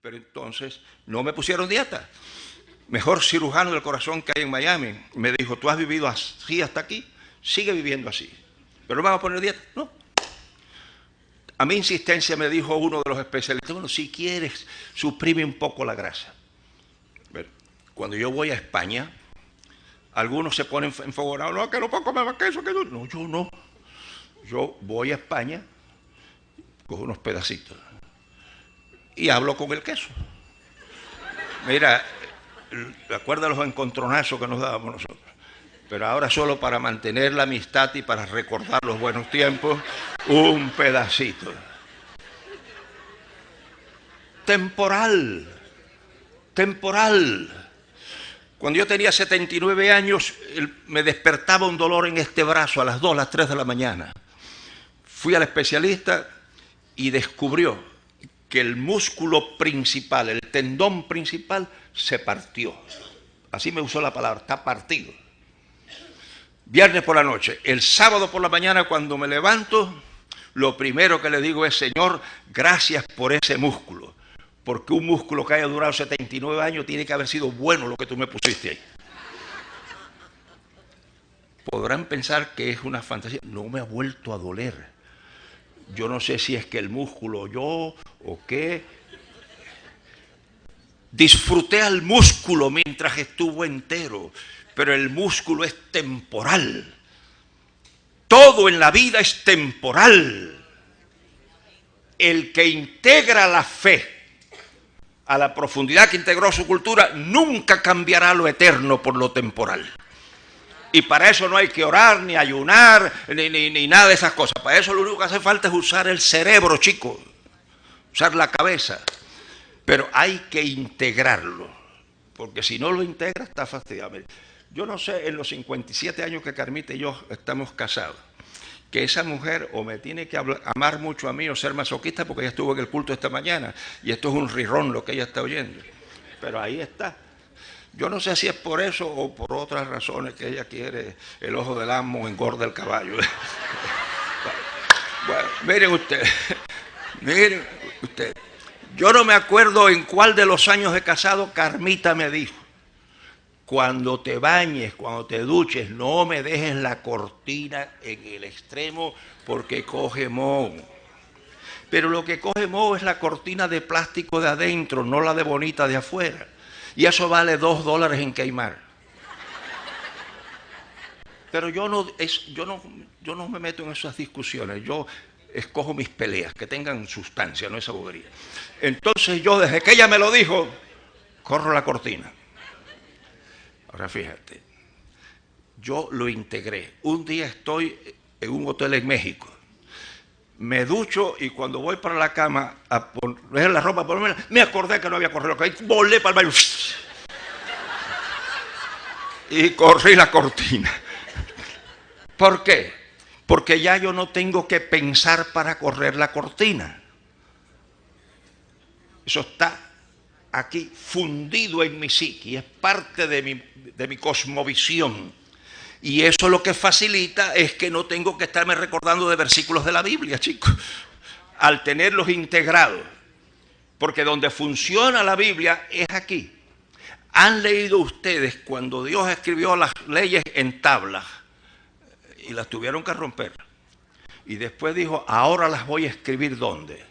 Pero entonces no me pusieron dieta. Mejor cirujano del corazón que hay en Miami me dijo, tú has vivido así hasta aquí, sigue viviendo así. Pero no me vas a poner dieta. No. A mi insistencia me dijo uno de los especialistas, bueno, si quieres, suprime un poco la grasa. Bueno, cuando yo voy a España, algunos se ponen enfogonados, no, que no puedo comer más queso, que no, yo no. Yo voy a España, cojo unos pedacitos y hablo con el queso. Mira, recuerda los encontronazos que nos dábamos nosotros. Pero ahora solo para mantener la amistad y para recordar los buenos tiempos, un pedacito. Temporal. Cuando yo tenía 79 años, me despertaba un dolor en este brazo a las 2, las 3 de la mañana. Fui al especialista y descubrió que el músculo principal, el tendón principal, se partió. Así me usó la palabra, está partido. Viernes por la noche. El sábado por la mañana, cuando me levanto, lo primero que le digo es, Señor, gracias por ese músculo. Porque un músculo que haya durado 79 años tiene que haber sido bueno lo que tú me pusiste ahí. Podrán pensar que es una fantasía. No me ha vuelto a doler. Yo no sé si es que el músculo yo o qué. Disfruté al músculo mientras estuvo entero, pero el músculo es temporal. Todo en la vida es temporal. El que integra la fe a la profundidad que integró su cultura nunca cambiará lo eterno por lo temporal. Y para eso no hay que orar, ni ayunar, ni nada de esas cosas. Para eso lo único que hace falta es usar el cerebro, chico. Usar la cabeza. Pero hay que integrarlo. Porque si no lo integra, está fastidiado. Yo no sé, en los 57 años que Carmita y yo estamos casados, que esa mujer o me tiene que amar mucho a mí o ser masoquista porque ella estuvo en el culto esta mañana. Y esto es un rirrón lo que ella está oyendo. Pero ahí está. Yo no sé si es por eso o por otras razones que ella quiere el ojo del amo engorda el caballo. Bueno, miren usted, yo no me acuerdo en cuál de los años de casado Carmita me dijo, cuando te bañes, cuando te duches, no me dejes la cortina en el extremo porque coge moho. Pero lo que coge moho es la cortina de plástico de adentro, no la de bonita de afuera. Y eso vale $2 en Kmart. Pero yo no me meto en esas discusiones. Yo escojo mis peleas, que tengan sustancia, no esa bobería. Entonces yo, desde que ella me lo dijo, corro la cortina. Ahora fíjate, yo lo integré. Un día estoy en un hotel en México. Me ducho y cuando voy para la cama a poner la ropa, me acordé que no había corrido. Volé para el baño y corrí la cortina. ¿Por qué? Porque ya yo no tengo que pensar para correr la cortina. Eso está aquí fundido en mi psique, es parte de mi cosmovisión. Y eso lo que facilita es que no tengo que estarme recordando de versículos de la Biblia, chicos, al tenerlos integrados. Porque donde funciona la Biblia es aquí. ¿Han leído ustedes cuando Dios escribió las leyes en tablas y las tuvieron que romper? Y después dijo, ahora las voy a escribir ¿dónde?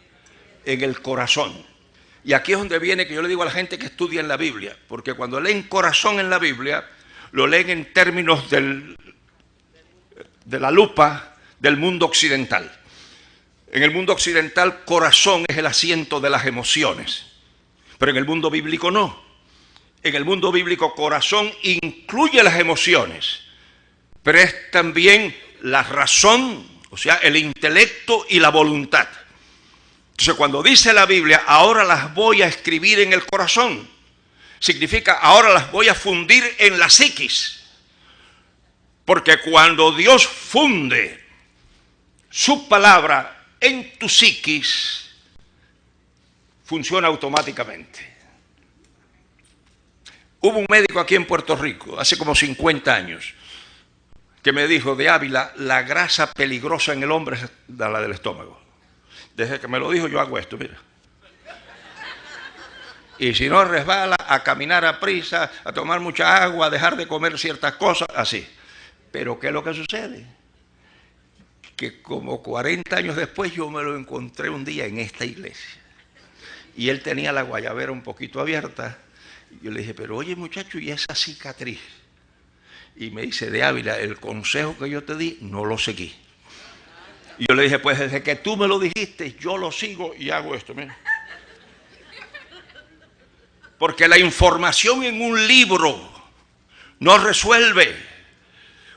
En el corazón. Y aquí es donde viene que yo le digo a la gente que estudia en la Biblia, porque cuando leen corazón en la Biblia, lo leen en términos de la lupa del mundo occidental. En el mundo occidental, corazón es el asiento de las emociones, pero en el mundo bíblico no. En el mundo bíblico, corazón incluye las emociones, pero es también la razón, o sea, el intelecto y la voluntad. Entonces, cuando dice la Biblia, ahora las voy a escribir en el corazón, significa ahora las voy a fundir en la psiquis. Porque cuando Dios funde su palabra en tu psiquis, funciona automáticamente. Hubo un médico aquí en Puerto Rico, hace como 50 años, que me dijo, de Ávila, la grasa peligrosa en el hombre es la del estómago. Desde que me lo dijo yo hago esto, mira. Y si no resbala, a caminar a prisa, a tomar mucha agua, a dejar de comer ciertas cosas, así. Pero ¿qué es lo que sucede? Que como 40 años después yo me lo encontré un día en esta iglesia. Y él tenía la guayabera un poquito abierta. Y yo le dije, pero oye muchacho, ¿y esa cicatriz? Y me dice, de Ávila, el consejo que yo te di, no lo seguí. Y yo le dije, pues desde que tú me lo dijiste, yo lo sigo y hago esto. Mira. Porque la información en un libro no resuelve.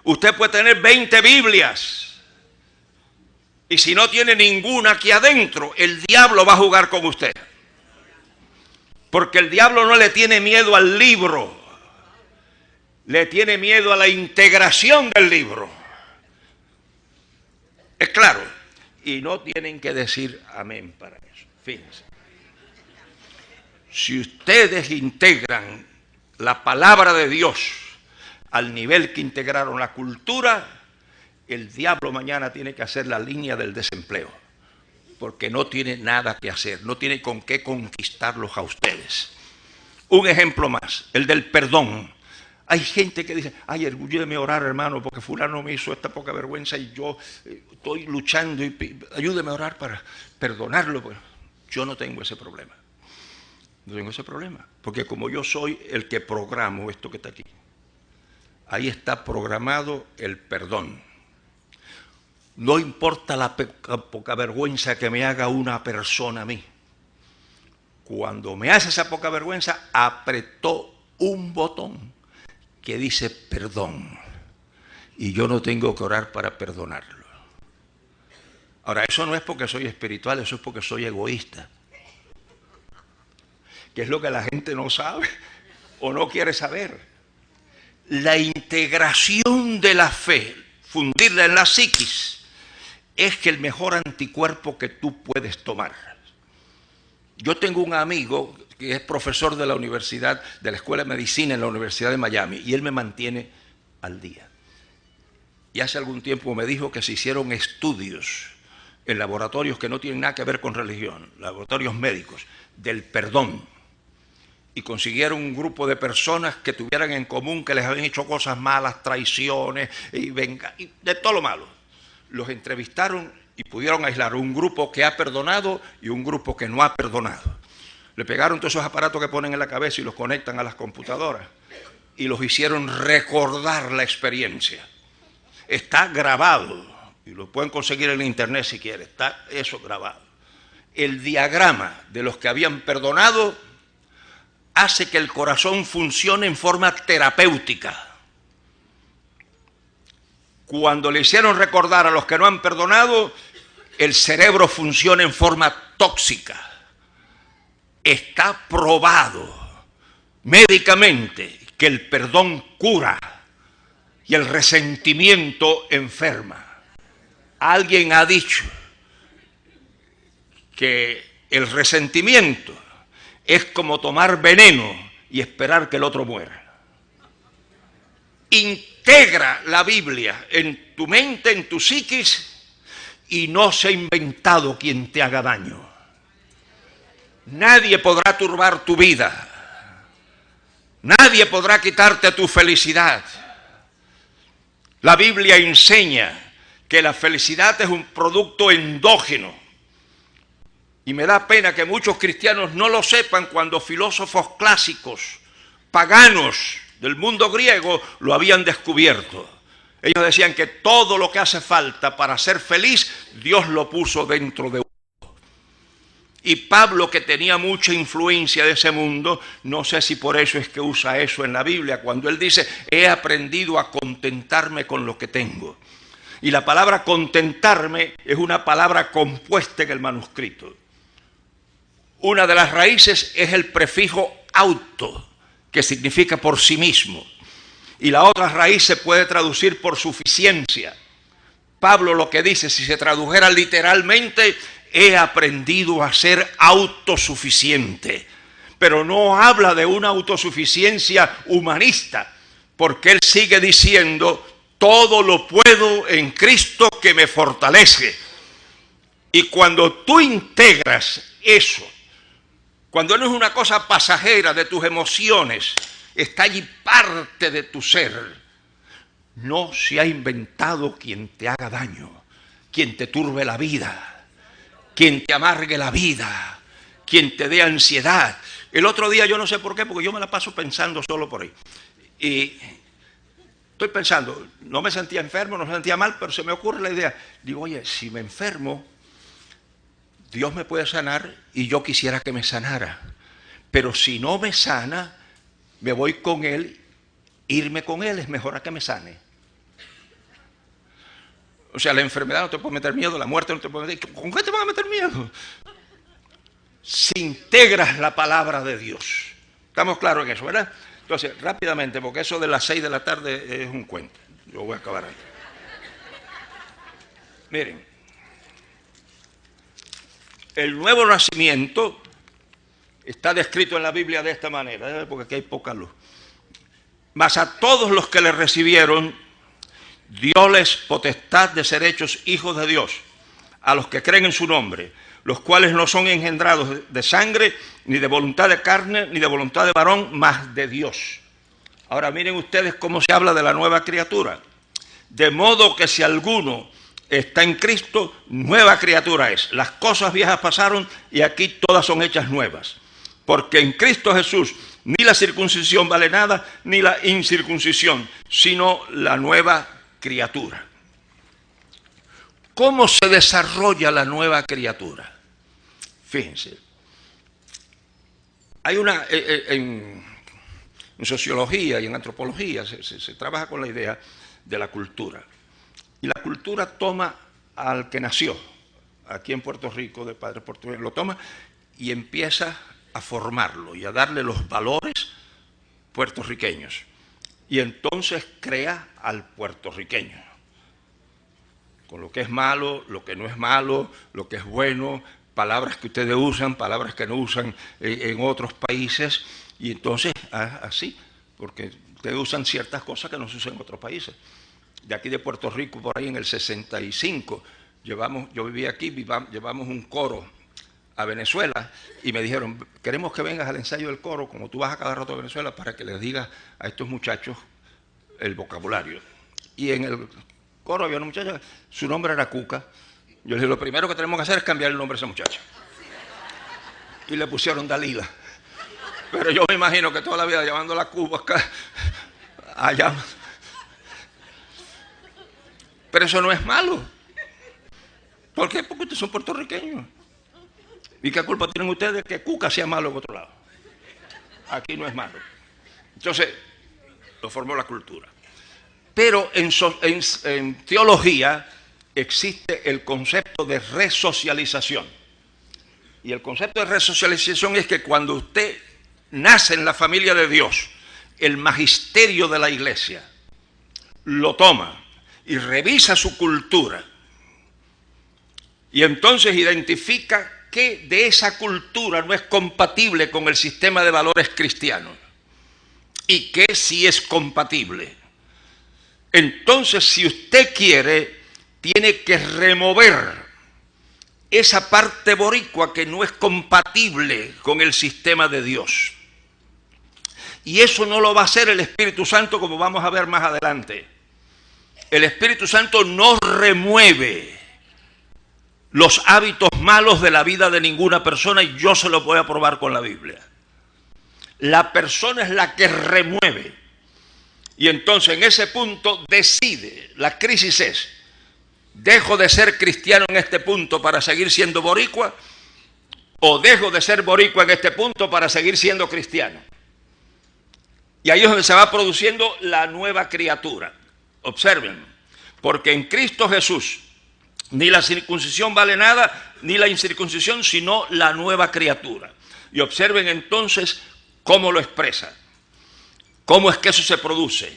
Usted puede tener 20 Biblias y si no tiene ninguna aquí adentro, el diablo va a jugar con usted. Porque el diablo no le tiene miedo al libro, le tiene miedo a la integración del libro. Es claro, y no tienen que decir amén para eso. Fíjense. Si ustedes integran la palabra de Dios al nivel que integraron la cultura, el diablo mañana tiene que hacer la línea del desempleo, porque no tiene nada que hacer, no tiene con qué conquistarlos a ustedes. Un ejemplo más, el del perdón. Hay gente que dice, ay, orgullo orar, hermano, porque fulano me hizo esta poca vergüenza y yo estoy luchando y ayúdeme a orar para perdonarlo. Pues yo no tengo ese problema. No tengo ese problema, porque como yo soy el que programo esto que está aquí, ahí está programado el perdón. No importa la poca vergüenza que me haga una persona a mí. Cuando me hace esa poca vergüenza, apretó un botón que dice perdón. Y yo no tengo que orar para perdonarlo. Ahora, eso no es porque soy espiritual, eso es porque soy egoísta. Que es lo que la gente no sabe o no quiere saber. La integración de la fe, fundirla en la psiquis, es que el mejor anticuerpo que tú puedes tomar. Yo tengo un amigo que es profesor de la universidad, de la Escuela de Medicina en la Universidad de Miami, y él me mantiene al día. Y hace algún tiempo me dijo que se hicieron estudios en laboratorios que no tienen nada que ver con religión, laboratorios médicos, del perdón. Y consiguieron un grupo de personas que tuvieran en común que les habían hecho cosas malas, traiciones y de todo lo malo. Los entrevistaron y pudieron aislar un grupo que ha perdonado y un grupo que no ha perdonado. Le pegaron todos esos aparatos que ponen en la cabeza y los conectan a las computadoras y los hicieron recordar la experiencia. Está grabado y lo pueden conseguir en internet si quieren, está eso grabado. El diagrama de los que habían perdonado hace que el corazón funcione en forma terapéutica. Cuando le hicieron recordar a los que no han perdonado, el cerebro funciona en forma tóxica. Está probado médicamente que el perdón cura y el resentimiento enferma. Alguien ha dicho que el resentimiento es como tomar veneno y esperar que el otro muera. Integra la Biblia en tu mente, en tu psiquis, y no se ha inventado quien te haga daño. Nadie podrá turbar tu vida. Nadie podrá quitarte tu felicidad. La Biblia enseña que la felicidad es un producto endógeno. Y me da pena que muchos cristianos no lo sepan cuando filósofos clásicos, paganos del mundo griego, lo habían descubierto. Ellos decían que todo lo que hace falta para ser feliz, Dios lo puso dentro de uno. Y Pablo, que tenía mucha influencia de ese mundo, no sé si por eso es que usa eso en la Biblia, cuando él dice, he aprendido a contentarme con lo que tengo. Y la palabra contentarme es una palabra compuesta en el manuscrito. Una de las raíces es el prefijo auto, que significa por sí mismo. Y la otra raíz se puede traducir por suficiencia. Pablo lo que dice, si se tradujera literalmente, he aprendido a ser autosuficiente. Pero no habla de una autosuficiencia humanista, porque él sigue diciendo, todo lo puedo en Cristo que me fortalece. Y cuando tú integras eso cuando no es una cosa pasajera de tus emociones, está allí parte de tu ser. No se ha inventado quien te haga daño, quien te turbe la vida, quien te amargue la vida, quien te dé ansiedad. El otro día, yo no sé por qué, porque yo me la paso pensando solo por ahí. Y estoy pensando, no me sentía enfermo, no me sentía mal, pero se me ocurre la idea. Digo, oye, si me enfermo, Dios me puede sanar y yo quisiera que me sanara. Pero si no me sana, me voy con Él. Irme con Él es mejor a que me sane. O sea, la enfermedad no te puede meter miedo, la muerte no te puede meter. ¿Con qué te van a meter miedo? Si integras la palabra de Dios. Estamos claros en eso, ¿verdad? Entonces, rápidamente, porque eso de las 6 de la tarde es un cuento. Yo voy a acabar antes. Miren, el nuevo nacimiento está descrito en la Biblia de esta manera, porque aquí hay poca luz. Mas a todos los que le recibieron, dióles potestad de ser hechos hijos de Dios, a los que creen en su nombre, los cuales no son engendrados de sangre, ni de voluntad de carne, ni de voluntad de varón, mas de Dios. Ahora miren ustedes cómo se habla de la nueva criatura. De modo que si alguno está en Cristo, nueva criatura es. Las cosas viejas pasaron y aquí todas son hechas nuevas. Porque en Cristo Jesús ni la circuncisión vale nada, ni la incircuncisión, sino la nueva criatura. ¿Cómo se desarrolla la nueva criatura? Fíjense. Hay una, en sociología y en antropología se trabaja con la idea de la cultura. Y la cultura toma al que nació, aquí en Puerto Rico, de padre portugués, lo toma y empieza a formarlo y a darle los valores puertorriqueños. Y entonces crea al puertorriqueño. Con lo que es malo, lo que no es malo, lo que es bueno, palabras que ustedes usan, palabras que no usan en otros países. Y entonces, así, porque ustedes usan ciertas cosas que no se usan en otros países. De aquí de Puerto Rico, por ahí en el 65, yo vivía aquí, llevamos un coro a Venezuela y me dijeron, queremos que vengas al ensayo del coro, como tú vas a cada rato a Venezuela, para que les digas a estos muchachos el vocabulario. Y en el coro había una muchacha, su nombre era Cuca. Yo les dije, lo primero que tenemos que hacer es cambiar el nombre de esa muchacha. Y le pusieron Dalila. Pero yo me imagino que toda la vida llamándola Cuba acá, allá. Pero eso no es malo. ¿Por qué? Porque ustedes son puertorriqueños. ¿Y qué culpa tienen ustedes de que Cuca sea malo en otro lado? Aquí no es malo. Entonces, lo formó la cultura. Pero en teología existe el concepto de resocialización. Y el concepto de resocialización es que cuando usted nace en la familia de Dios, el magisterio de la iglesia lo toma y revisa su cultura. Y entonces identifica que de esa cultura no es compatible con el sistema de valores cristianos y que sí es compatible. Entonces, si usted quiere, tiene que remover esa parte boricua que no es compatible con el sistema de Dios. Y eso no lo va a hacer el Espíritu Santo, como vamos a ver más adelante. El Espíritu Santo no remueve los hábitos malos de la vida de ninguna persona, y yo se lo voy a probar con la Biblia. La persona es la que remueve. Y entonces en ese punto decide, la crisis es, ¿dejo de ser cristiano en este punto para seguir siendo boricua? ¿O dejo de ser boricua en este punto para seguir siendo cristiano? Y ahí es donde se va produciendo la nueva criatura. Observen, porque en Cristo Jesús ni la circuncisión vale nada, ni la incircuncisión, sino la nueva criatura. Y observen entonces cómo lo expresa. ¿Cómo es que eso se produce?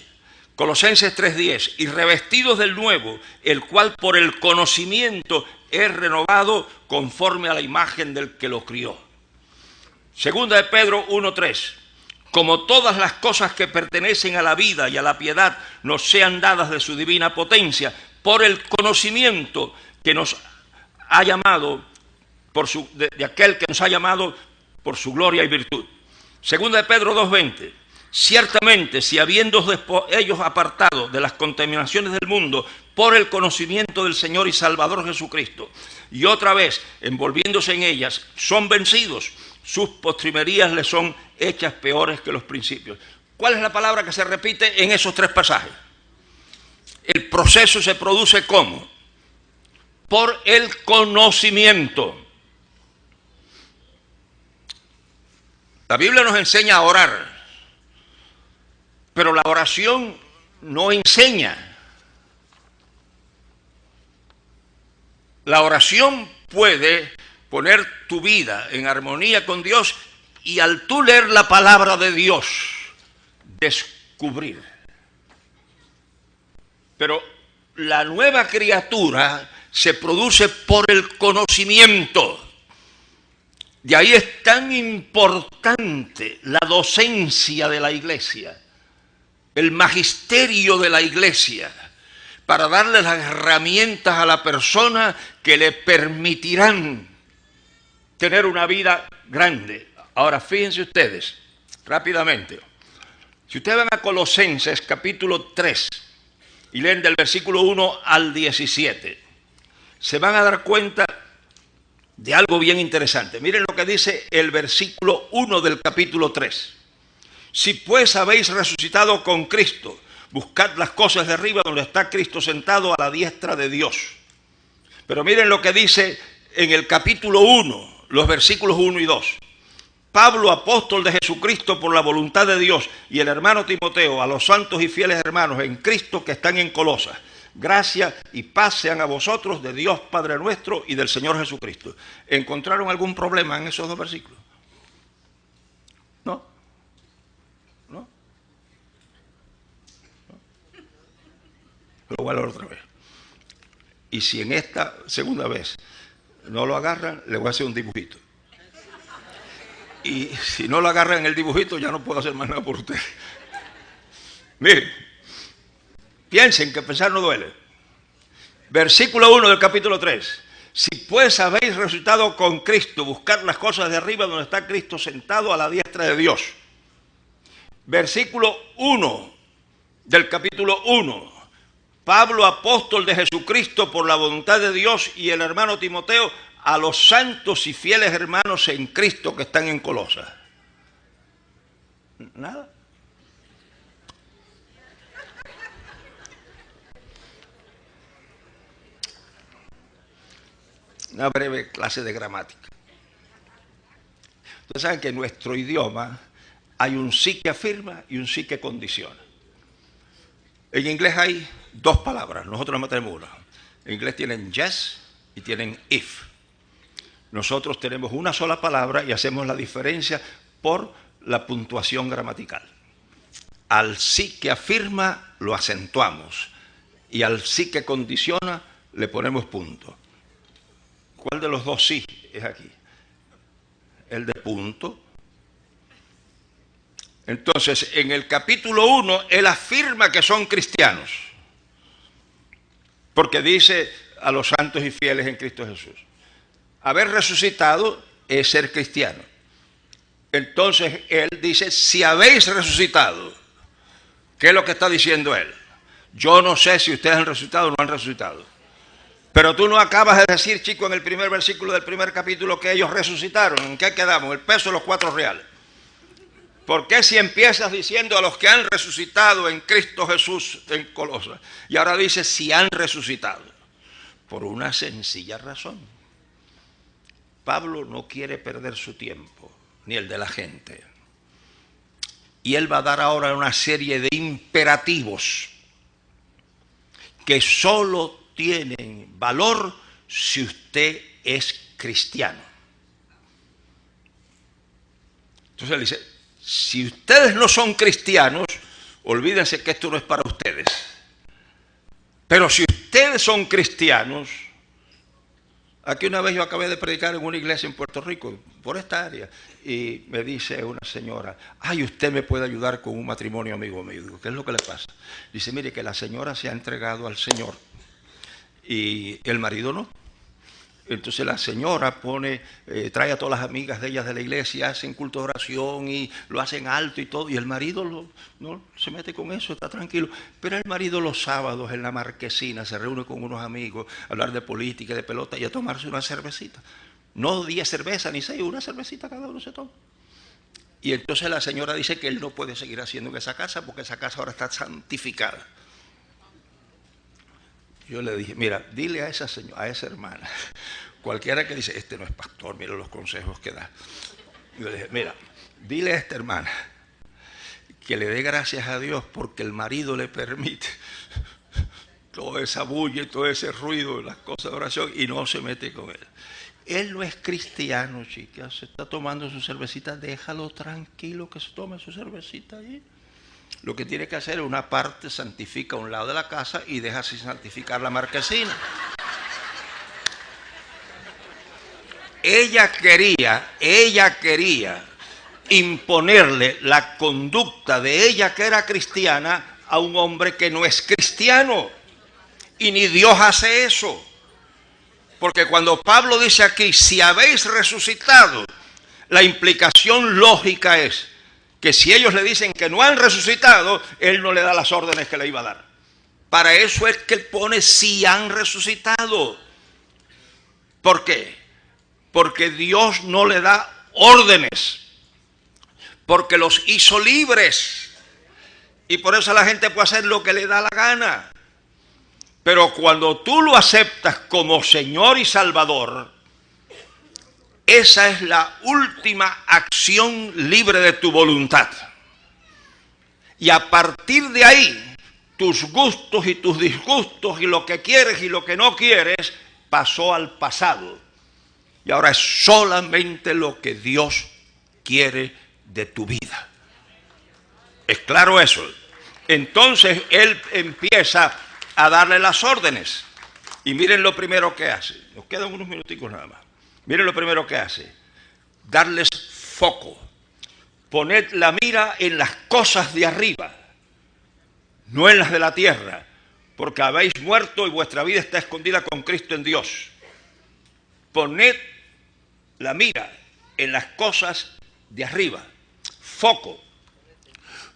Colosenses 3:10, y revestidos del nuevo, el cual por el conocimiento es renovado conforme a la imagen del que lo crió. Segunda de Pedro 1:3, como todas las cosas que pertenecen a la vida y a la piedad nos sean dadas de su divina potencia, por el conocimiento que nos ha llamado, de aquel que nos ha llamado por su gloria y virtud. Segunda de Pedro 2:20. Ciertamente, si habiendo ellos apartado de las contaminaciones del mundo por el conocimiento del Señor y Salvador Jesucristo, y otra vez envolviéndose en ellas, son vencidos, sus postrimerías les son hechas peores que los principios. ¿Cuál es la palabra que se repite en esos tres pasajes? El proceso se produce ¿cómo? Por el conocimiento. La Biblia nos enseña a orar, pero la oración no enseña. La oración puede poner tu vida en armonía con Dios y al tú leer la palabra de Dios, descubrir. Pero la nueva criatura se produce por el conocimiento. De ahí es tan importante la docencia de la iglesia, el magisterio de la iglesia, para darle las herramientas a la persona que le permitirán tener una vida grande. Ahora, fíjense ustedes, rápidamente. Si ustedes van a Colosenses capítulo 3 y leen del versículo 1 al 17, se van a dar cuenta de algo bien interesante. Miren lo que dice el versículo 1 del capítulo 3. Si pues habéis resucitado con Cristo, buscad las cosas de arriba donde está Cristo sentado a la diestra de Dios. Pero miren lo que dice en el capítulo 1, los versículos 1 y 2. Pablo, apóstol de Jesucristo por la voluntad de Dios, y el hermano Timoteo, a los santos y fieles hermanos en Cristo que están en Colosas. Gracia y paz sean a vosotros de Dios Padre nuestro y del Señor Jesucristo. ¿Encontraron algún problema en esos dos versículos? ¿No? ¿No? Lo voy a leer otra vez. Y si en esta segunda vez no lo agarran, le voy a hacer un dibujito. Y si no lo agarran en el dibujito, ya no puedo hacer más nada por ustedes. Miren, piensen que pensar no duele. Versículo 1 del capítulo 3. Si pues habéis resucitado con Cristo, buscad las cosas de arriba donde está Cristo sentado a la diestra de Dios. Versículo 1 del capítulo 1. Pablo, apóstol de Jesucristo por la voluntad de Dios, y el hermano Timoteo, a los santos y fieles hermanos en Cristo que están en Colosas. Nada. Una breve clase de gramática. Ustedes saben que en nuestro idioma hay un sí que afirma y un sí que condiciona. En inglés hay dos palabras, nosotros no tenemos una. En inglés tienen yes y tienen if. Nosotros tenemos una sola palabra y hacemos la diferencia por la puntuación gramatical. Al sí que afirma lo acentuamos y al sí que condiciona le ponemos punto. ¿Cuál de los dos sí es aquí? El de punto. Entonces, en el capítulo 1, él afirma que son cristianos, porque dice a los santos y fieles en Cristo Jesús. Haber resucitado es ser cristiano. Entonces, él dice, si habéis resucitado, ¿qué es lo que está diciendo él? Yo no sé si ustedes han resucitado o no han resucitado. Pero tú no acabas de decir, chico, en el primer versículo del primer capítulo que ellos resucitaron. ¿En qué quedamos? El peso de los 4 reales. ¿Por qué si empiezas diciendo a los que han resucitado en Cristo Jesús en Colosas? Y ahora dices si han resucitado. Por una sencilla razón. Pablo no quiere perder su tiempo, ni el de la gente. Y él va a dar ahora una serie de imperativos que solo tienen valor si usted es cristiano. Entonces él dice, si ustedes no son cristianos, olvídense que esto no es para ustedes. Pero si ustedes son cristianos, aquí una vez yo acabé de predicar en una iglesia en Puerto Rico, por esta área, y me dice una señora, ay, usted me puede ayudar con un matrimonio amigo mío. Digo, ¿qué es lo que le pasa? Dice, mire, que la señora se ha entregado al Señor y el marido no. Entonces la señora trae a todas las amigas de ellas de la iglesia, hacen culto de oración y lo hacen alto y todo, y el marido no se mete con eso, está tranquilo. Pero el marido los sábados en la marquesina se reúne con unos amigos a hablar de política, de pelota y a tomarse una cervecita. No 10 cervezas ni 6, una cervecita cada uno se toma. Y entonces la señora dice que él no puede seguir haciendo en esa casa porque esa casa ahora está santificada. Yo le dije, mira, dile a esa hermana, cualquiera que dice, este no es pastor, mira los consejos que da. Yo le dije, mira, dile a esta hermana que le dé gracias a Dios porque el marido le permite toda esa bulla y todo ese ruido, las cosas de oración, y no se mete con él. Él no es cristiano, chicas, se está tomando su cervecita, déjalo tranquilo que se tome su cervecita allí. Lo que tiene que hacer es una parte santifica un lado de la casa y deja sin santificar la marquesina. Ella quería imponerle la conducta de ella que era cristiana a un hombre que no es cristiano. Y ni Dios hace eso. Porque cuando Pablo dice aquí, si habéis resucitado, la implicación lógica es que si ellos le dicen que no han resucitado, él no le da las órdenes que le iba a dar. Para eso es que él pone si han resucitado. ¿Por qué? Porque Dios no le da órdenes, porque los hizo libres. Y por eso la gente puede hacer lo que le da la gana. Pero cuando tú lo aceptas como Señor y Salvador, esa es la última acción libre de tu voluntad. Y a partir de ahí, tus gustos y tus disgustos y lo que quieres y lo que no quieres, pasó al pasado. Y ahora es solamente lo que Dios quiere de tu vida. ¿Es claro eso? Entonces Él empieza a darle las órdenes. Y miren lo primero que hace. Nos quedan unos minuticos nada más. Miren lo primero que hace. Darles foco. Poned la mira en las cosas de arriba, no en las de la tierra, porque habéis muerto y vuestra vida está escondida con Cristo en Dios. Poned la mira en las cosas de arriba. Foco.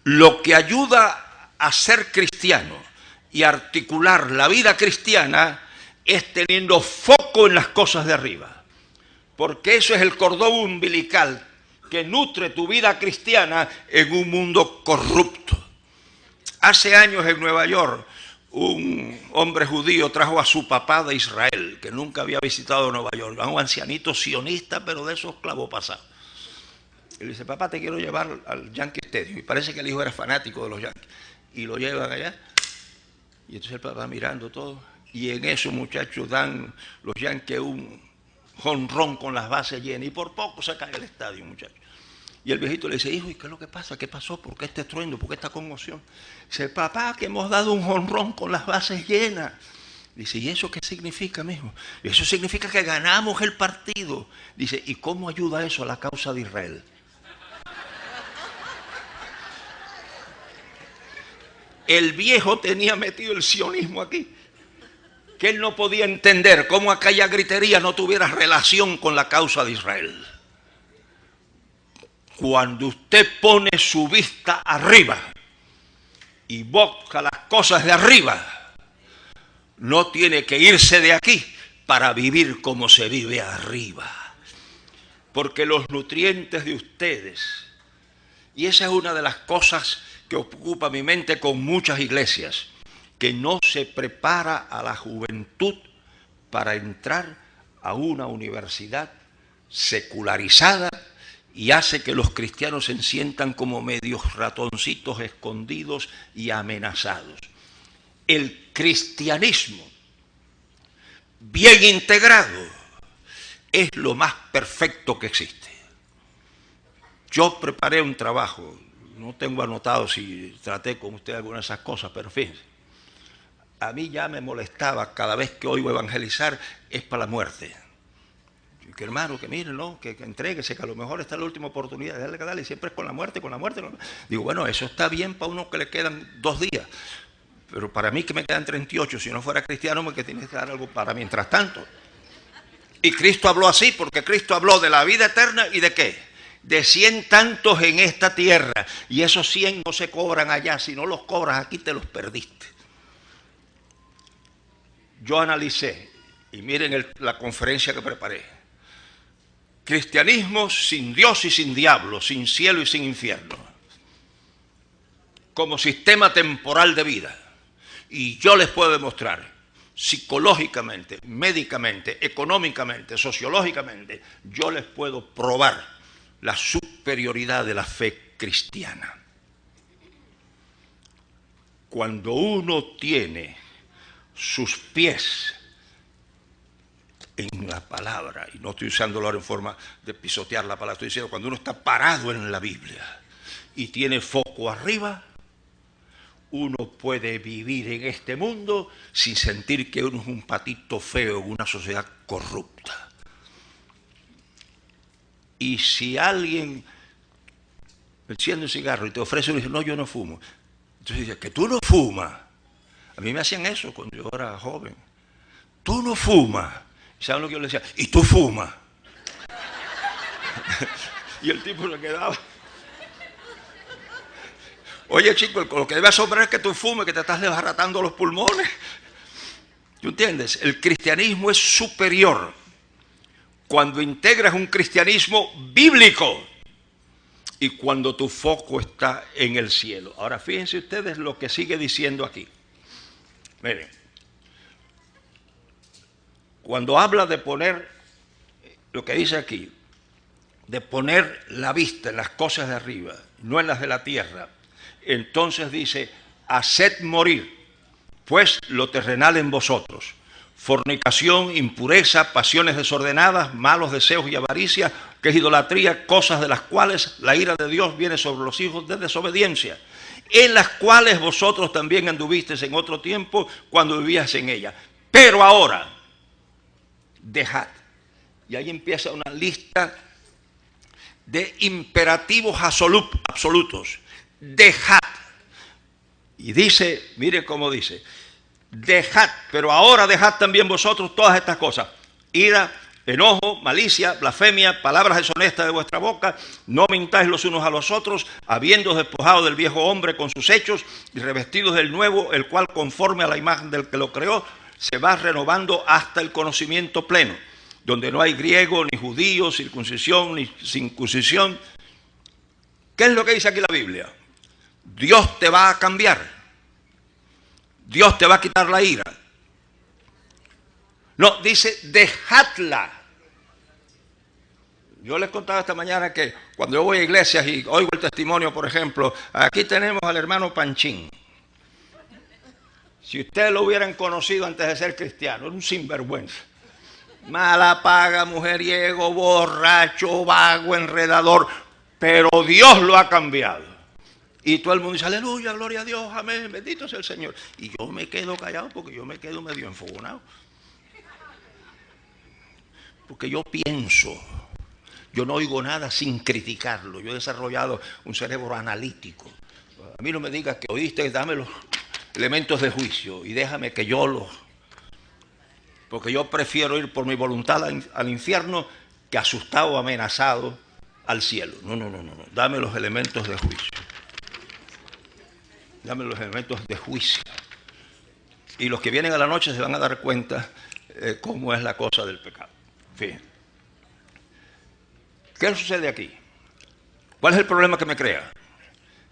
Lo que ayuda a ser cristiano y articular la vida cristiana es teniendo foco en las cosas de arriba. Porque eso es el cordón umbilical que nutre tu vida cristiana en un mundo corrupto. Hace años en Nueva York, un hombre judío trajo a su papá de Israel, que nunca había visitado Nueva York, un ancianito sionista, pero de esos clavos pasados. Y le dice, papá, te quiero llevar al Yankee Stadium. Y parece que el hijo era fanático de los Yankees. Y lo llevan allá. Y entonces el papá mirando todo. Y en eso, muchachos, dan los Yankees un jonrón con las bases llenas. Y por poco se cae el estadio, muchachos. Y el viejito le dice, hijo, ¿y qué es lo que pasa? ¿Qué pasó? ¿Por qué este estruendo? ¿Por qué esta conmoción? Dice, papá, que hemos dado un jonrón con las bases llenas. Dice, ¿y eso qué significa, mijo? Eso significa que ganamos el partido. Dice, ¿y cómo ayuda eso a la causa de Israel? El viejo tenía metido el sionismo aquí, que él no podía entender cómo aquella gritería no tuviera relación con la causa de Israel. Cuando usted pone su vista arriba y busca las cosas de arriba, no tiene que irse de aquí para vivir como se vive arriba. Porque los nutrientes de ustedes, y esa es una de las cosas que ocupa mi mente con muchas iglesias, que no se prepara a la juventud para entrar a una universidad secularizada y hace que los cristianos se sientan como medios ratoncitos escondidos y amenazados. El cristianismo bien integrado es lo más perfecto que existe. Yo preparé un trabajo, no tengo anotado si traté con usted alguna de esas cosas, pero fíjense, a mí ya me molestaba cada vez que oigo evangelizar, es para la muerte. Que hermano, que miren, ¿no? que entréguese, que a lo mejor está la última oportunidad de darle que darle, y siempre es con la muerte, con la muerte. ¿No? Digo, bueno, eso está bien para uno que le quedan 2 días, pero para mí que me quedan 38, si no fuera cristiano, me que tiene que dar algo para mientras tanto. Y Cristo habló así, porque Cristo habló de la vida eterna y de ¿qué? De 100 tantos en esta tierra. Y esos 100 no se cobran allá. Si no los cobras aquí, te los perdiste. Yo analicé, y miren la conferencia que preparé. Cristianismo sin Dios y sin diablo, sin cielo y sin infierno. Como sistema temporal de vida. Y yo les puedo demostrar, psicológicamente, médicamente, económicamente, sociológicamente, yo les puedo probar la superioridad de la fe cristiana. Cuando uno tiene sus pies en la palabra, y no estoy usándolo ahora en forma de pisotear la palabra, estoy diciendo cuando uno está parado en la Biblia y tiene foco arriba, uno puede vivir en este mundo sin sentir que uno es un patito feo en una sociedad corrupta. Y si alguien enciende un cigarro y te ofrece uno y dice, no, yo no fumo. Entonces dice, que tú no fumas. A mí me hacían eso cuando yo era joven. Tú no fumas. ¿Saben lo que yo le decía? Y tú fumas. Y el tipo se quedaba. Oye, chico, lo que debe asombrar es que tú fumes, que te estás desbaratando los pulmones. ¿Tú entiendes? El cristianismo es superior cuando integras un cristianismo bíblico y cuando tu foco está en el cielo. Ahora, fíjense ustedes lo que sigue diciendo aquí. Miren, cuando habla de poner, lo que dice aquí, de poner la vista en las cosas de arriba, no en las de la tierra, entonces dice, haced morir, pues lo terrenal en vosotros, fornicación, impureza, pasiones desordenadas, malos deseos y avaricia, que es idolatría, cosas de las cuales la ira de Dios viene sobre los hijos de desobediencia, en las cuales vosotros también anduvisteis en otro tiempo cuando vivías en ella. Pero ahora, dejad. Y ahí empieza una lista de imperativos absolutos. Dejad. Y dice, mire cómo dice, dejad, pero ahora dejad también vosotros todas estas cosas: ira, enojo, malicia, blasfemia, palabras deshonestas de vuestra boca. No mintáis los unos a los otros, habiendo despojado del viejo hombre con sus hechos y revestidos del nuevo, el cual conforme a la imagen del que lo creó, se va renovando hasta el conocimiento pleno, donde no hay griego, ni judío, circuncisión, ni circuncisión. ¿Qué es lo que dice aquí la Biblia? Dios te va a cambiar. Dios te va a quitar la ira. No, dice dejadla. Yo les contaba esta mañana que cuando yo voy a iglesias y oigo el testimonio, por ejemplo, aquí tenemos al hermano Panchín. Si ustedes lo hubieran conocido antes de ser cristiano, era un sinvergüenza. Mala paga, mujeriego, borracho, vago, enredador. Pero Dios lo ha cambiado. Y todo el mundo dice, aleluya, gloria a Dios, amén, bendito sea el Señor. Y yo me quedo callado porque yo me quedo medio enfogonado. Porque yo pienso, yo no oigo nada sin criticarlo. Yo he desarrollado un cerebro analítico. A mí no me digas que oíste, dame los elementos de juicio y déjame que yo los... Porque yo prefiero ir por mi voluntad al infierno que asustado o amenazado al cielo. No, dame los elementos de juicio. Dame los elementos de juicio. Y los que vienen a la noche se van a dar cuenta cómo es la cosa del pecado. Fíjense. ¿Qué sucede aquí? ¿Cuál es el problema que me crea?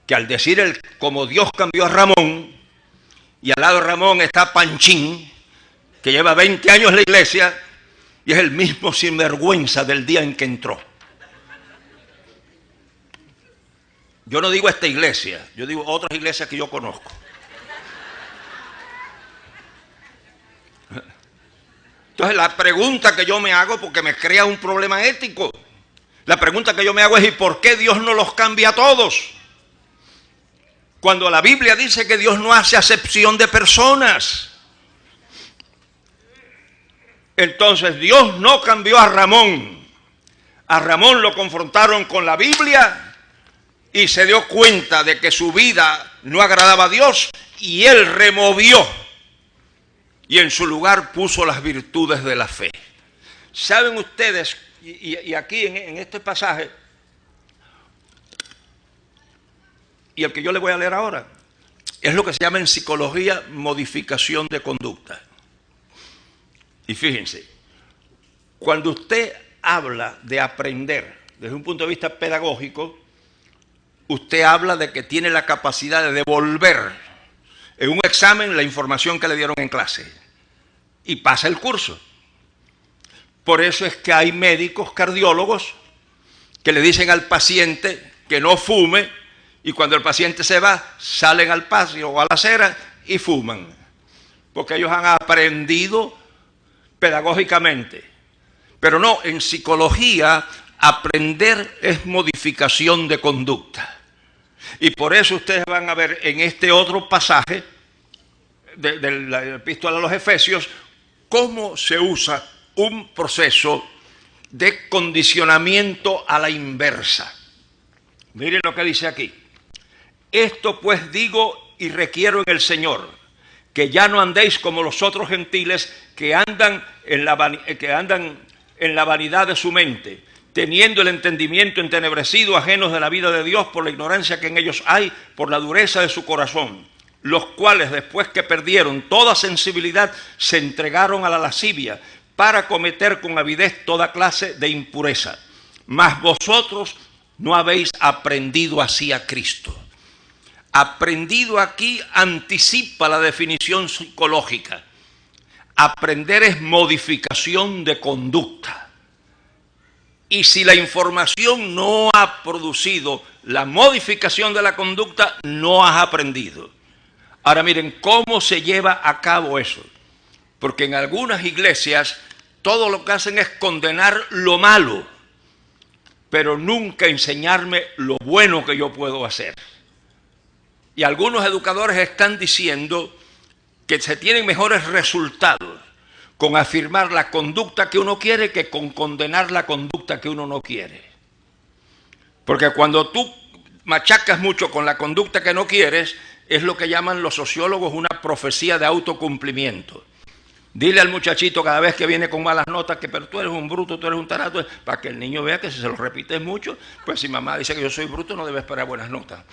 Que al decir como Dios cambió a Ramón, y al lado de Ramón está Panchín, que lleva 20 años en la iglesia, y es el mismo sinvergüenza del día en que entró. Yo no digo esta iglesia, yo digo otras iglesias que yo conozco. Entonces la pregunta que yo me hago, porque me crea un problema ético, la pregunta que yo me hago es, ¿y por qué Dios no los cambia a todos? Cuando la Biblia dice que Dios no hace acepción de personas. Entonces Dios no cambió a Ramón. A Ramón lo confrontaron con la Biblia y se dio cuenta de que su vida no agradaba a Dios y él removió y en su lugar puso las virtudes de la fe. ¿Saben ustedes, y aquí en este pasaje, y el que yo le voy a leer ahora, es lo que se llama en psicología modificación de conducta? Y fíjense, cuando usted habla de aprender desde un punto de vista pedagógico, usted habla de que tiene la capacidad de devolver en un examen la información que le dieron en clase y pasa el curso. Por eso es que hay médicos cardiólogos que le dicen al paciente que no fume y cuando el paciente se va, salen al patio o a la acera y fuman. Porque ellos han aprendido pedagógicamente. Pero no, en psicología aprender es modificación de conducta. Y por eso ustedes van a ver en este otro pasaje de la epístola a los Efesios cómo se usa un proceso de condicionamiento a la inversa. Miren lo que dice aquí. Esto pues digo y requiero en el Señor, que ya no andéis como los otros gentiles que andan en la vanidad de su mente, teniendo el entendimiento entenebrecido, ajenos de la vida de Dios por la ignorancia que en ellos hay, por la dureza de su corazón, los cuales después que perdieron toda sensibilidad se entregaron a la lascivia para cometer con avidez toda clase de impureza. Mas vosotros no habéis aprendido así a Cristo. Aprendido aquí anticipa la definición psicológica. Aprender es modificación de conducta. Y si la información no ha producido la modificación de la conducta, no has aprendido. Ahora miren cómo se lleva a cabo eso. Porque en algunas iglesias todo lo que hacen es condenar lo malo, pero nunca enseñarme lo bueno que yo puedo hacer. Y algunos educadores están diciendo que se tienen mejores resultados con afirmar la conducta que uno quiere que con condenar la conducta que uno no quiere. Porque cuando tú machacas mucho con la conducta que no quieres, es lo que llaman los sociólogos una profecía de autocumplimiento. Dile al muchachito cada vez que viene con malas notas que pero tú eres un bruto, tú eres un tarato, para que el niño vea que si se lo repites mucho, pues si mamá dice que yo soy bruto no debe esperar buenas notas.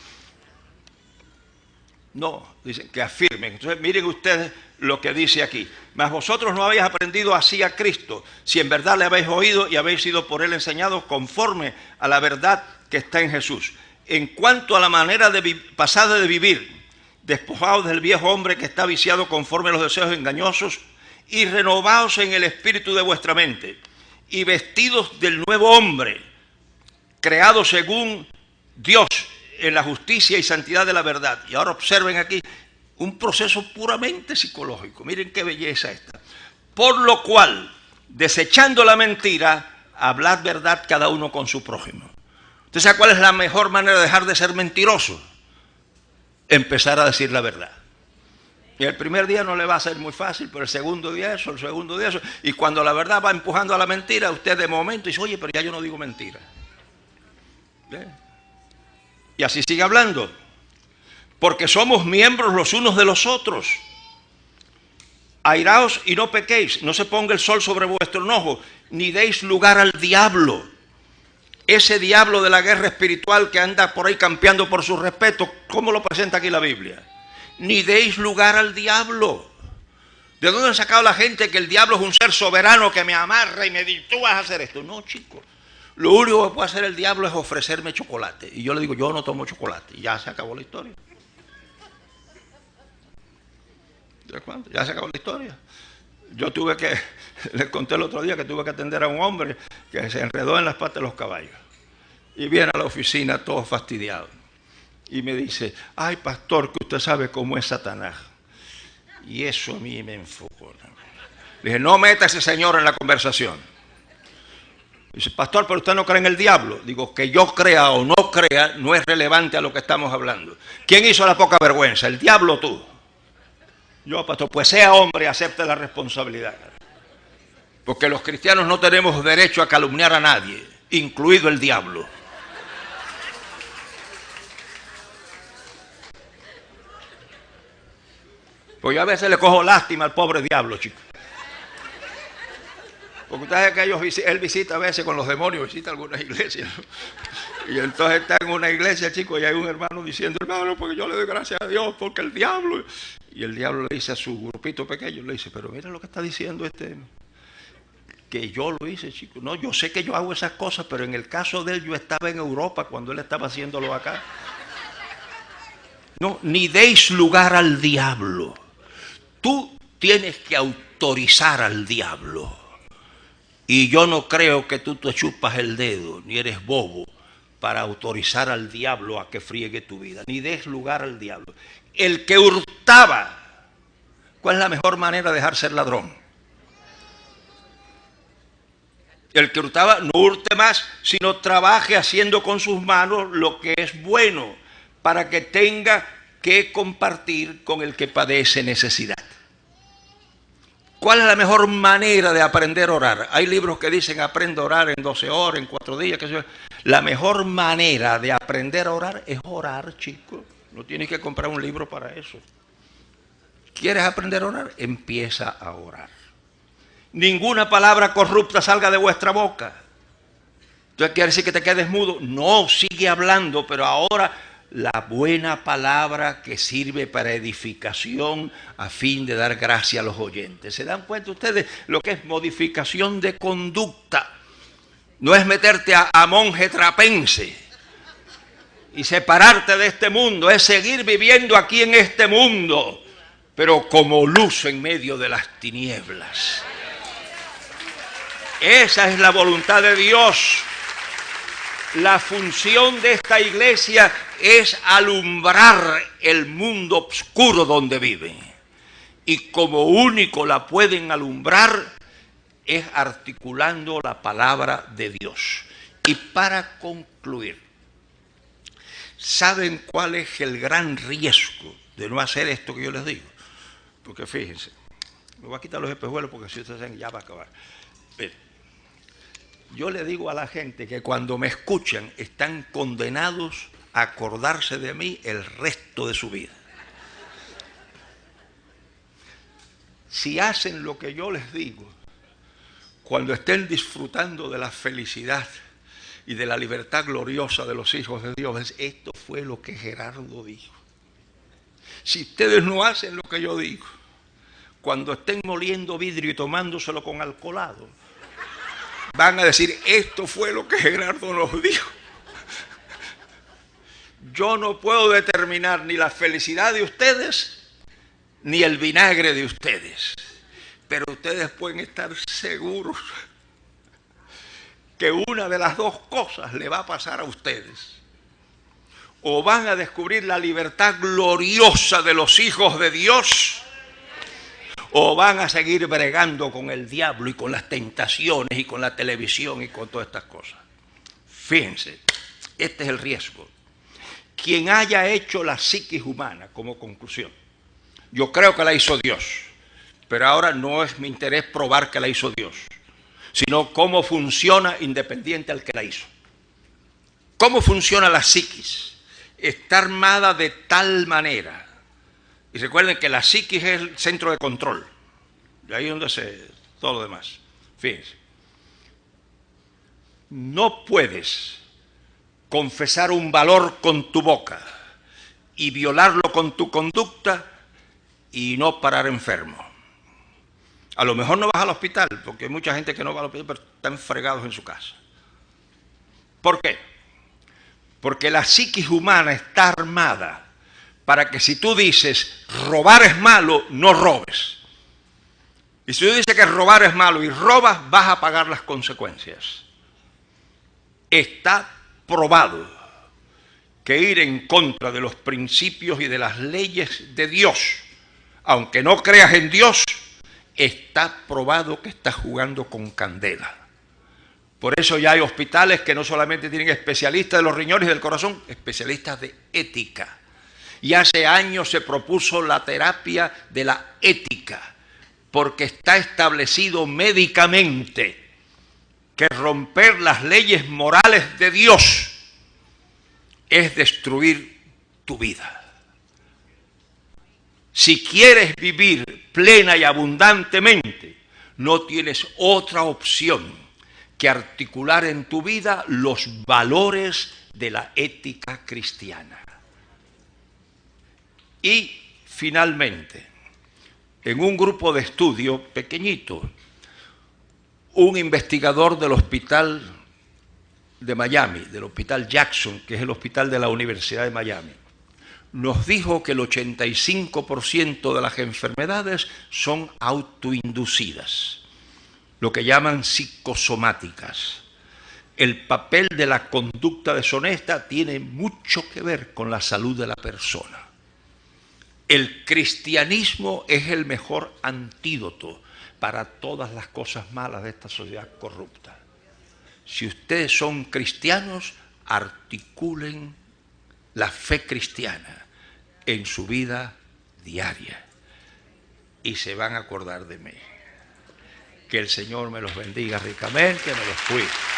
No, dicen que afirmen. Entonces miren ustedes lo que dice aquí. Mas vosotros no habéis aprendido así a Cristo, si en verdad le habéis oído y habéis sido por él enseñados conforme a la verdad que está en Jesús. En cuanto a la manera pasada de vivir, despojados del viejo hombre que está viciado conforme a los deseos engañosos, y renovaos en el espíritu de vuestra mente, y vestidos del nuevo hombre, creado según Dios, en la justicia y santidad de la verdad. Y ahora observen aquí un proceso puramente psicológico. Miren qué belleza esta. Por lo cual, desechando la mentira, hablad verdad cada uno con su prójimo. ¿Usted sabe cuál es la mejor manera de dejar de ser mentiroso? Empezar a decir la verdad. Y el primer día no le va a ser muy fácil, pero el segundo día eso, el segundo día eso. Y cuando la verdad va empujando a la mentira, usted de momento dice, oye, pero ya yo no digo mentira. ¿Ve? Y así sigue hablando. Porque somos miembros los unos de los otros. Airaos y no pequéis, no se ponga el sol sobre vuestro enojo, ni deis lugar al diablo. Ese diablo de la guerra espiritual que anda por ahí campeando por su respeto, ¿cómo lo presenta aquí la Biblia? Ni deis lugar al diablo. ¿De dónde ha sacado la gente que el diablo es un ser soberano que me amarra y me dice, tú vas a hacer esto? No, chicos. Lo único que puede hacer el diablo es ofrecerme chocolate. Y yo le digo, yo no tomo chocolate. Y ya se acabó la historia. Ya se acabó la historia. Yo tuve que, les conté el otro día que tuve que atender a un hombre que se enredó en las patas de los caballos. Y viene a la oficina todo fastidiado. Y me dice, ay pastor, que usted sabe cómo es Satanás. Y eso a mí me enfocó. Le dije, no meta a ese señor en la conversación. Dice, pastor, pero usted no cree en el diablo. Digo, que yo crea o no crea no es relevante a lo que estamos hablando. ¿Quién hizo la poca vergüenza? ¿El diablo o tú? Yo, pastor, pues sea hombre y acepte la responsabilidad. Porque los cristianos no tenemos derecho a calumniar a nadie, incluido el diablo. Pues yo a veces le cojo lástima al pobre diablo, chicos. Porque usted sabe que él visita a veces con los demonios, visita algunas iglesias, ¿no? Y entonces está en una iglesia, chico, y hay un hermano diciendo, hermano, porque yo le doy gracias a Dios, porque el diablo... Y el diablo le dice a su grupito pequeño, le dice, pero mira lo que está diciendo que yo lo hice, chico. No, yo sé que yo hago esas cosas, pero en el caso de él, yo estaba en Europa cuando él estaba haciéndolo acá. No, ni deis lugar al diablo. Tú tienes que autorizar al diablo. Y yo no creo que tú te chupas el dedo, ni eres bobo, para autorizar al diablo a que friegue tu vida. Ni des lugar al diablo. El que hurtaba, ¿cuál es la mejor manera de dejar ser ladrón? El que hurtaba no hurte más, sino trabaje haciendo con sus manos lo que es bueno, para que tenga que compartir con el que padece necesidad. ¿Cuál es la mejor manera de aprender a orar? Hay libros que dicen aprende a orar en 12 horas, en 4 días. La mejor manera de aprender a orar es orar, chicos. No tienes que comprar un libro para eso. ¿Quieres aprender a orar? Empieza a orar. Ninguna palabra corrupta salga de vuestra boca. ¿Entonces quiere decir que te quedes mudo? No, sigue hablando, pero ahora la buena palabra que sirve para edificación a fin de dar gracia a los oyentes. ¿Se dan cuenta ustedes lo que es modificación de conducta? No es meterte a monje trapense y separarte de este mundo, es seguir viviendo aquí en este mundo, pero como luz en medio de las tinieblas. Esa es la voluntad de Dios. La función de esta iglesia es alumbrar el mundo oscuro donde viven. Y como único la pueden alumbrar es articulando la palabra de Dios. Y para concluir, ¿saben cuál es el gran riesgo de no hacer esto que yo les digo? Porque fíjense, me voy a quitar los espejuelos porque si ustedes saben ya va a acabar. Miren, yo le digo a la gente que cuando me escuchan están condenados a acordarse de mí el resto de su vida. Si hacen lo que yo les digo, cuando estén disfrutando de la felicidad y de la libertad gloriosa de los hijos de Dios, esto fue lo que Gerardo dijo. Si ustedes no hacen lo que yo digo, cuando estén moliendo vidrio y tomándoselo con alcoholado, van a decir, esto fue lo que Gerardo nos dijo. Yo no puedo determinar ni la felicidad de ustedes, ni el vinagre de ustedes. Pero ustedes pueden estar seguros que una de las dos cosas le va a pasar a ustedes. O van a descubrir la libertad gloriosa de los hijos de Dios, o van a seguir bregando con el diablo y con las tentaciones y con la televisión y con todas estas cosas. Fíjense, este es el riesgo. Quien haya hecho la psiquis humana, como conclusión, yo creo que la hizo Dios, pero ahora no es mi interés probar que la hizo Dios, sino cómo funciona independiente al que la hizo. ¿Cómo funciona la psiquis? Está armada de tal manera. Y recuerden que la psiquis es el centro de control. De ahí es donde se todo lo demás. Fíjense. No puedes confesar un valor con tu boca y violarlo con tu conducta y no parar enfermo. A lo mejor no vas al hospital, porque hay mucha gente que no va al hospital, pero están fregados en su casa. ¿Por qué? Porque la psiquis humana está armada para que si tú dices robar es malo, no robes. Y si tú dices que robar es malo y robas, vas a pagar las consecuencias. Está probado que ir en contra de los principios y de las leyes de Dios, aunque no creas en Dios, está probado que estás jugando con candela. Por eso ya hay hospitales que no solamente tienen especialistas de los riñones y del corazón, especialistas de ética. Y hace años se propuso la terapia de la ética, porque está establecido médicamente que romper las leyes morales de Dios es destruir tu vida. Si quieres vivir plena y abundantemente, No tienes otra opción que articular en tu vida los valores de la ética cristiana. Y finalmente, en un grupo de estudio pequeñito, un investigador del hospital de Miami, del hospital Jackson, que es el hospital de la Universidad de Miami, nos dijo que el 85% de las enfermedades son autoinducidas, lo que llaman psicosomáticas. El papel de la conducta deshonesta tiene mucho que ver con la salud de la persona. El cristianismo es el mejor antídoto para todas las cosas malas de esta sociedad corrupta. Si ustedes son cristianos, articulen la fe cristiana en su vida diaria y se van a acordar de mí. Que el Señor me los bendiga ricamente, me los cuide.